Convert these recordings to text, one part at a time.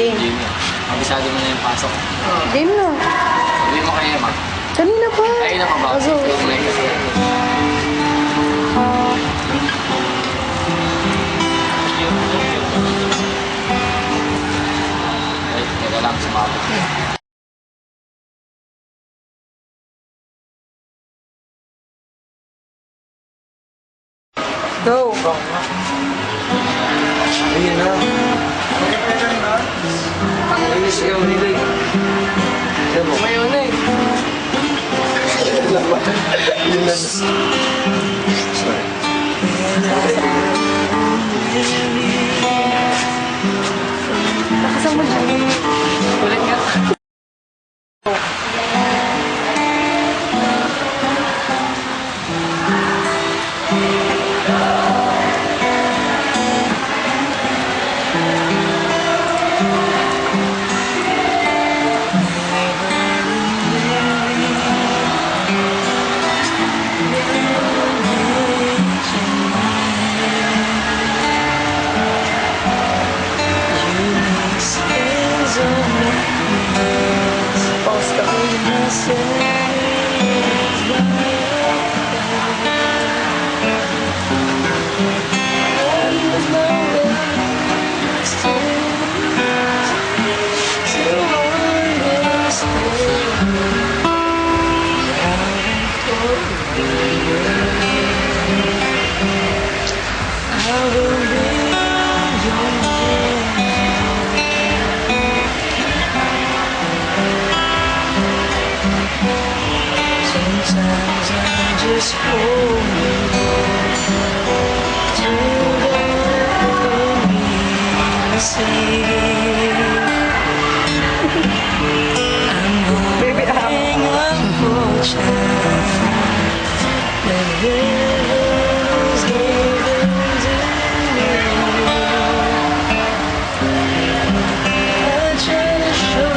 Game. Game na. Kabisado mo na yung pasok. Game na. Sabi mo kay Emma. Kanina pa. Ayun na pa ba? Aso. Ay, teka lang, sumabot. Go. Ayun na. Ayun siya nilay. Alam mo. Mayo na eh. Yun na. Sorry. Nakasama siya. Ulit nga. Pause ka. Sometimes I just hold you to me to see. I'm hoping a fortune that rivers given to me. I try to show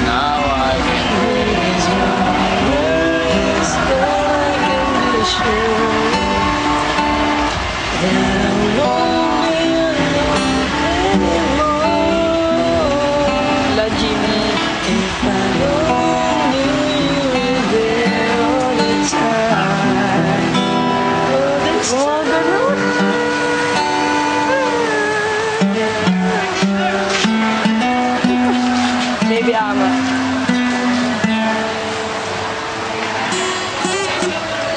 Now I can La Jimmy. Mga ganun. Baby ama.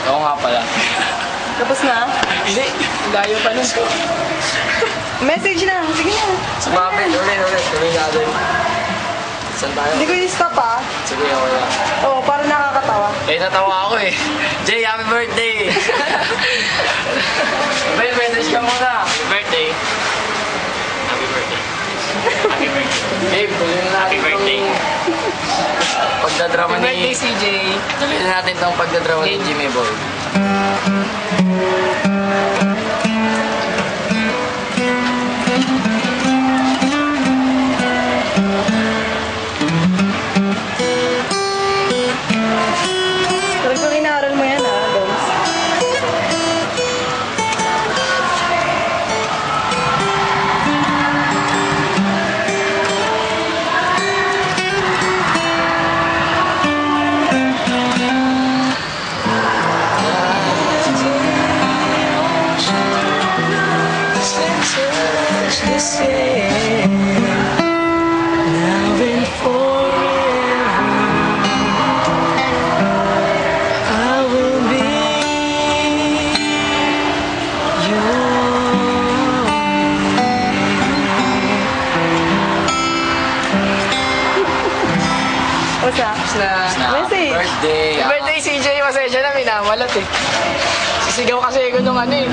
Oo nga pala. Tapos na? Hindi, layo pa nun. Message na. Sige na. Sumabit, ulit. Tuloy natin. Saan tayo? Hindi ko i-stop ah. Sige, okay lang. Oo, para nakakatawa. Eh, natawa ako eh. Jay, happy birthday! Well, message ka muna. Happy birthday. Happy birthday. Happy birthday. Babe, tuloy na natin itong pagdadrama ni... Happy birthday, CJ. Tuloy na natin itong pagdadrama ni Jimmy Boy. Talagang inaaral mo yan ah, Doms. Now and forever, I will be What's up? Message. Birthday. Birthday CJ, masaya na, minamalat eh. Sisigaw kasi ako nung ano eh.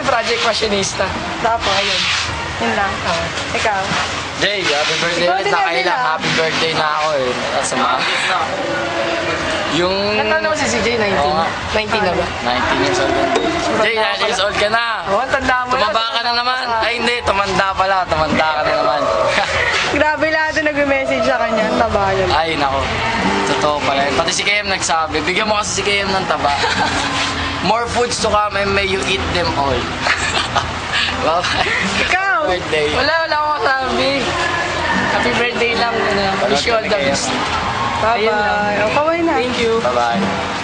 Project Fashionista. Tapos, ayun. Yun lang. Ikaw. Jay, happy birthday Ikaw ulit. din, Nakailang Ella. happy birthday na ako eh. Sa mga... Yung... Ilan taon naman si CJ? 19? Oo nga. 19 na ba? 19 years old. Jay, 19 years old ka na. Oo, tanda mo Tumaba ka na naman. Ay, hindi. Tumanda pala. Tumanda ka na naman. Grabe lahat na nag-message sa kanya. Ang taba yun. Ay, nako. Totoo pala yun. Pati si KM nagsabi. Bigyan mo kasi si KM ng taba. More foods to come and may you eat them all. Bye-bye. Ikaw! Birthday. Wala akong masabi. Happy birthday lang. Wish you all the best. Ayun lang. Bye-bye. O, kaway na. Thank you. Bye-bye.